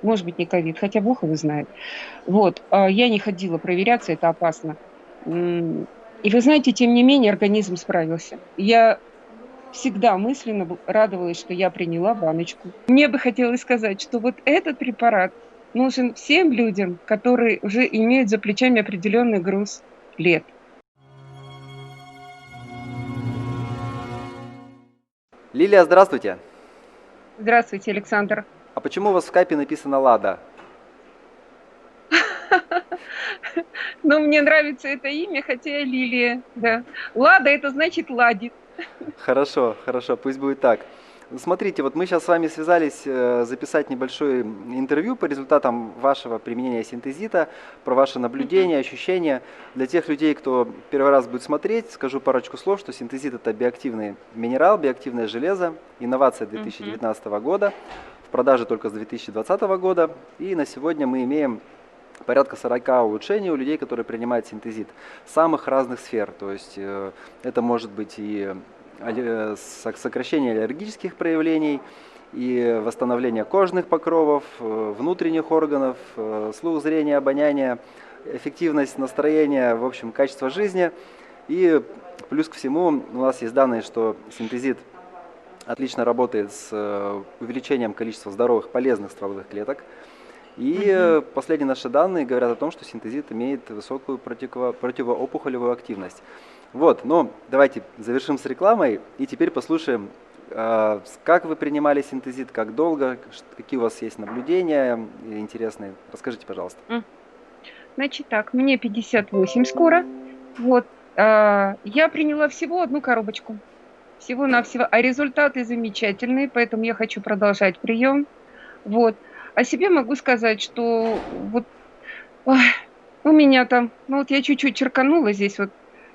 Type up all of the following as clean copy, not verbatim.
Может быть, не ковид, хотя Бог его знает. Вот, я не ходила проверяться, это опасно. М, И вы знаете, тем не менее, организм справился. Я всегда мысленно радовалась, что я приняла баночку. Мне бы хотелось сказать, что вот этот препарат нужен всем людям, которые уже имеют за плечами определенный груз лет. Лилия, здравствуйте. Здравствуйте, Александр. А почему у вас в скайпе написано «Лада»? Но мне нравится это имя, хотя я Лилия, да. Лада — это значит ладит. Хорошо, хорошо, пусть будет так. Смотрите, вот мы сейчас с вами связались записать небольшое интервью по результатам вашего применения синтезита, про ваши Мгм, наблюдения, ощущения. Для тех людей, кто первый раз будет смотреть, скажу парочку слов, что синтезит это биоактивный минерал, биоактивное железо, инновация мгм. 2019 года, в продаже только с 2020 года. И на сегодня мы имеем порядка 40 улучшений у людей, которые принимают синтезит самых разных сфер. То есть это может быть и сокращение аллергических проявлений, и восстановление кожных покровов, внутренних органов, слух, зрение, обоняние, эффективность настроения, в общем, качество жизни. И плюс ко всему у нас есть данные, что синтезит отлично работает с увеличением количества здоровых полезных стволовых клеток. И Мгм. последние наши данные говорят о том, что синтезит имеет высокую противоопухолевую активность. Вот, но давайте завершим с рекламой и теперь послушаем, как вы принимали синтезит, как долго, какие у вас есть наблюдения интересные. Расскажите, пожалуйста. М. Значит так, мне 58 скоро. Вот, я приняла всего одну коробочку. Всего-навсего. А результаты замечательные, поэтому я хочу продолжать прием. Вот. О себе могу сказать, что вот ой, у меня там, ну вот я чуть-чуть черканула здесь вот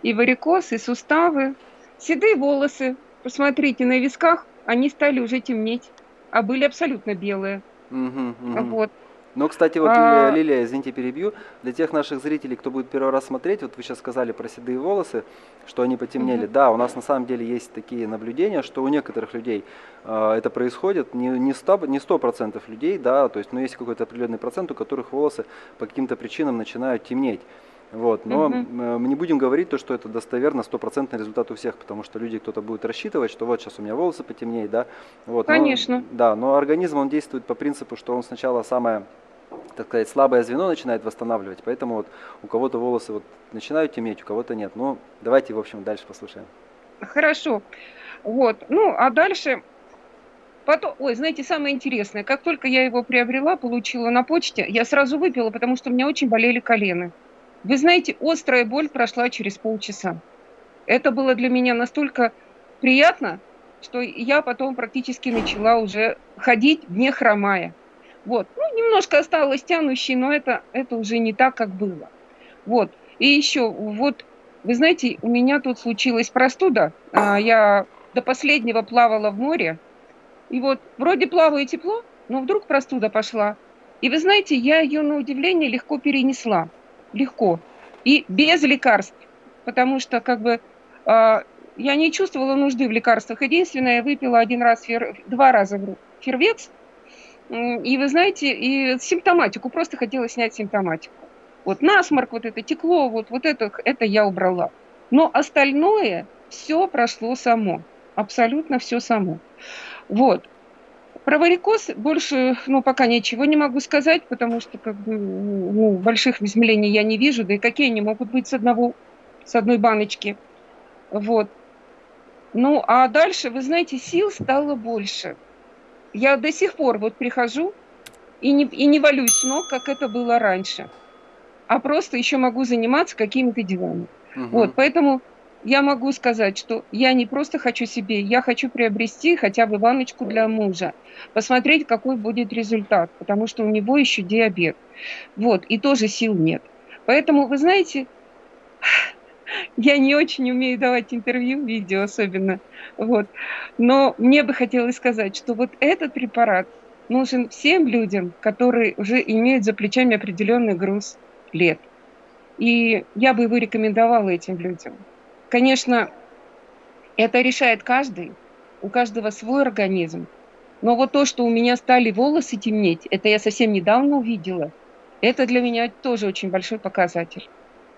и варикоз, и суставы, седые волосы. Посмотрите, на висках они стали уже темнеть, а были абсолютно белые. Мгм, мгм. Вот. Ну, кстати, вот, А, Лилия, извините, перебью. Для тех наших зрителей, кто будет первый раз смотреть, вот вы сейчас сказали про седые волосы, что они потемнели. мгм, Да, у нас на самом деле есть такие наблюдения, что у некоторых людей это происходит, не 100% людей, да, то есть, но есть какой-то определенный процент, у которых волосы по каким-то причинам начинают темнеть. Вот, но мгм. мы не будем говорить то, что это достоверно, стопроцентный результат у всех, потому что люди, кто-то будет рассчитывать, что вот сейчас у меня волосы потемнеют, да, вот, но, Конечно, да, но организм, он действует по принципу, что он сначала самое, так сказать, слабое звено начинает восстанавливать, поэтому вот у кого-то волосы вот начинают темнеть, у кого-то нет. Ну, давайте, в общем, дальше послушаем. хорошо. Вот. Ну, а дальше потом, ой, знаете, самое интересное, как только я его приобрела, получила на почте, я сразу выпила, потому что у меня очень болели колено. Вы знаете, острая боль прошла через полчаса. Это было для меня настолько приятно, что я потом практически начала уже ходить, не хромая. Вот. Ну, немножко осталось тянущей, но это уже не так, как было. Вот. И еще, вот, вы знаете, у меня тут случилась простуда. Я до последнего плавала в море, и вот вроде плаваю тепло, но вдруг простуда пошла. И вы знаете, я ее на удивление легко перенесла. Легко. И без лекарств. Потому что как бы я не чувствовала нужды в лекарствах. Единственное, я выпила один раз, два раза фервекс. И вы знаете, и симптоматику, просто хотела снять симптоматику. Вот насморк, вот это текло, вот это я убрала. Но остальное все прошло само. Абсолютно все само. Вот. Про варикоз больше, ну, пока ничего не могу сказать, потому что, как бы, ну, больших изменений я не вижу, да и какие они могут быть с одной баночки. Вот. Ну, а дальше, вы знаете, сил стало больше. Я до сих пор вот прихожу и не валюсь с ног, как это было раньше, а просто еще могу заниматься какими-то делами. Вот, Мгм. поэтому я могу сказать, что я не просто хочу себе, я хочу приобрести хотя бы ванночку для мужа, посмотреть, какой будет результат, потому что у него еще диабет. Вот, и тоже сил нет. Поэтому, вы знаете, я не очень умею давать интервью, видео особенно, вот. Но мне бы хотелось сказать, что вот этот препарат нужен всем людям, которые уже имеют за плечами определенный груз лет. И я бы его рекомендовала этим людям. Конечно, это решает каждый, у каждого свой организм. Но вот то, что у меня стали волосы темнеть, это я совсем недавно увидела. Это для меня тоже очень большой показатель.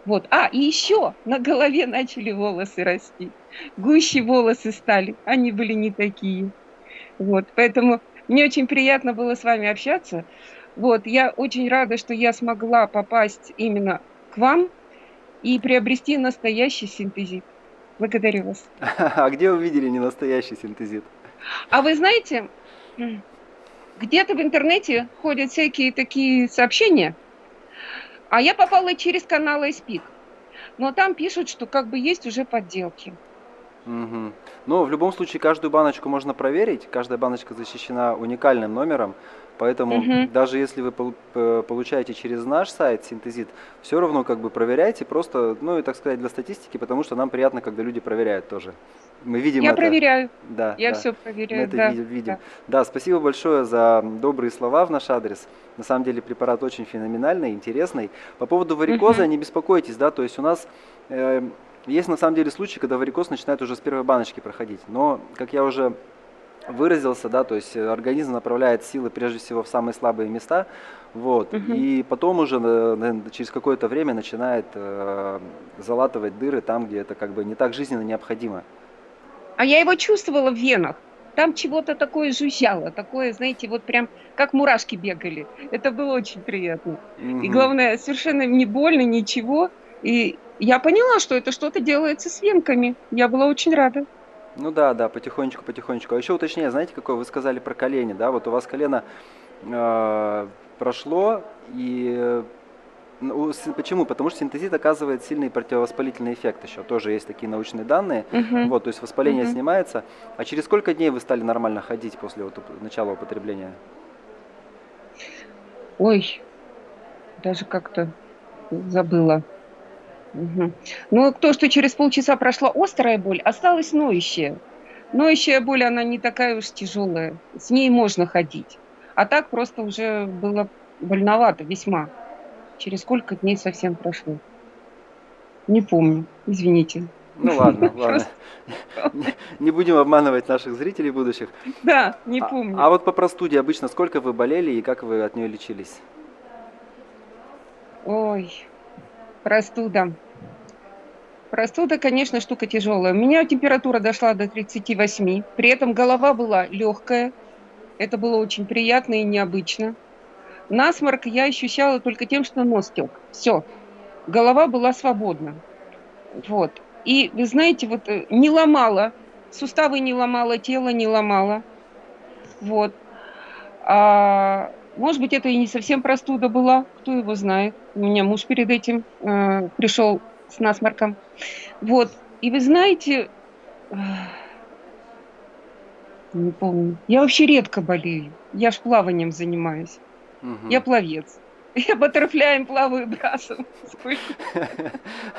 Вот. И еще на голове начали волосы расти. Гуще волосы стали. Они были не такие. Вот. Поэтому мне очень приятно было с вами общаться. Вот. Я очень рада, что я смогла попасть именно к вам и приобрести настоящий синтезит. Благодарю вас. А где вы видели ненастоящий синтезит? А вы знаете, где-то в интернете ходят всякие такие сообщения, а я попала через канал iSpeak. Но там пишут, что как бы есть уже подделки. Мгм. Но в любом случае каждую баночку можно проверить, каждая баночка защищена уникальным номером, поэтому Мгм. даже если вы получаете через наш сайт Синтезит, все равно как бы проверяйте, просто, ну и так сказать, для статистики, потому что нам приятно, когда люди проверяют тоже. Мы видим Я это, проверяю. да, Я да, все мы проверяю, это да, видим. да. Да, спасибо большое за добрые слова в наш адрес. На самом деле препарат очень феноменальный, интересный. По поводу варикоза Мгм. не беспокойтесь, да, то есть у нас э, есть на самом деле случаи, когда варикоз начинает уже с первой баночки проходить. Но, как я уже выразился, да, то есть организм направляет силы прежде всего в самые слабые места, вот, Мгм. и потом уже через какое-то время начинает залатывать дыры там, где это как бы не так жизненно необходимо. А я его чувствовала в венах. Там чего-то такое жужжало, такое, знаете, вот прям как мурашки бегали. Это было очень приятно. И Мгм. главное, совершенно не больно, ничего. И я поняла, что это что-то делается с венками. Я была очень рада. Ну да, да, потихонечку, потихонечку. А еще уточняю, знаете, какое вы сказали про колени, да? Вот у вас колено прошло, и почему? Потому что синтезит оказывает сильный противовоспалительный эффект еще. Тоже есть такие научные данные. Мгм. Вот, то есть воспаление Мгм. снимается. А через сколько дней вы стали нормально ходить после вот начала употребления? Ой, даже как-то забыла. Мгм. Ну, то, что через полчаса прошла острая боль, осталась ноющая. Ноющая боль, она не такая уж тяжелая. С ней можно ходить. А так просто уже было больновато весьма. Через сколько дней совсем прошло? Не помню, извините. Ну ладно, ладно. Просто, Не будем обманывать наших зрителей будущих. да, не А помню. вот по простуде обычно сколько вы болели и как вы от нее лечились? Ой, простуда. Простуда, конечно, штука тяжелая. У меня температура дошла до 38. При этом голова была легкая. Это было очень приятно и необычно. Насморк я ощущала только тем, что нос тек. Все, голова была свободна. Вот. И вы знаете, вот не ломала, суставы не ломала, тело не ломала. Вот. Может быть, это и не совсем простуда была, кто его знает. У меня муж перед этим пришел с насморком. Вот. И вы знаете, не помню, я вообще редко болею. Я ж плаванием занимаюсь. Я Мгм. пловец. Я баттерфляем плаваю брасом. Сколько?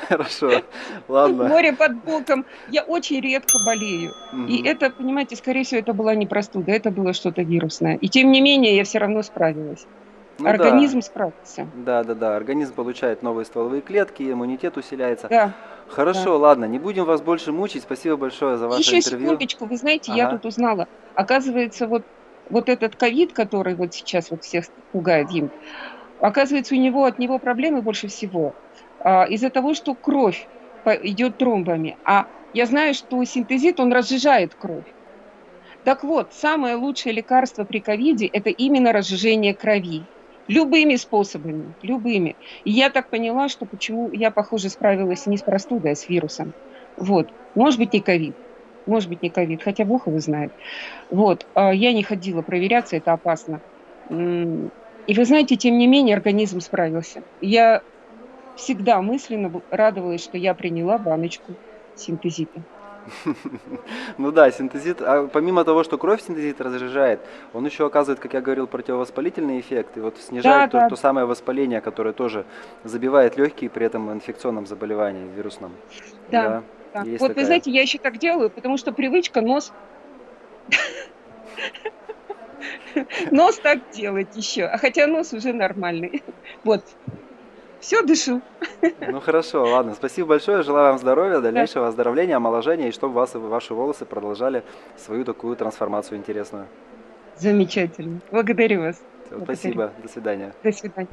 Хорошо, ладно. Море под боком. Я очень редко болею. И Мгм. это, понимаете, скорее всего, это была не простуда, это было что-то вирусное. И тем не менее, я все равно справилась. Ну да, Организм справился. да, да, да. Организм получает новые стволовые клетки, иммунитет усиляется. Да, да. Хорошо, ладно, не будем вас больше мучить. Спасибо большое за ваше Еще интервью. секундочку, вы знаете, я Ага. тут узнала. Оказывается, вот этот ковид, который вот сейчас вот всех пугает им, оказывается, от него проблемы больше всего из-за того, что кровь идет тромбами. А я знаю, что синтезит, он разжижает кровь. Так вот, самое лучшее лекарство при ковиде– это именно разжижение крови. Любыми способами, любыми. И я так поняла, что почему я, похоже, справилась не с простудой, а с вирусом. Вот. Может быть, не ковид. Может быть, не ковид, хотя Бог его знает. Вот. Я не ходила проверяться, это опасно. И вы знаете, тем не менее, организм справился. Я всегда мысленно радовалась, что я приняла баночку синтезита. Ну да, синтезит, а помимо того, что кровь синтезит разжижает, он еще оказывает, как я говорил, противовоспалительный эффект и вот снижает Да, то, да, то самое воспаление, которое тоже забивает легкие при этом инфекционном заболевании вирусном. да, Да, да. есть Вот вы такая. знаете, я еще так делаю, потому что привычка нос так делать еще. А хотя нос уже нормальный. Вот, все дышу. Ну хорошо, ладно, спасибо большое, желаю вам здоровья, Да. дальнейшего оздоровления, омоложения и чтобы вас и ваши волосы продолжали свою такую трансформацию интересную. Замечательно. Благодарю вас. Всё, Благодарю. спасибо, до свидания. До свидания.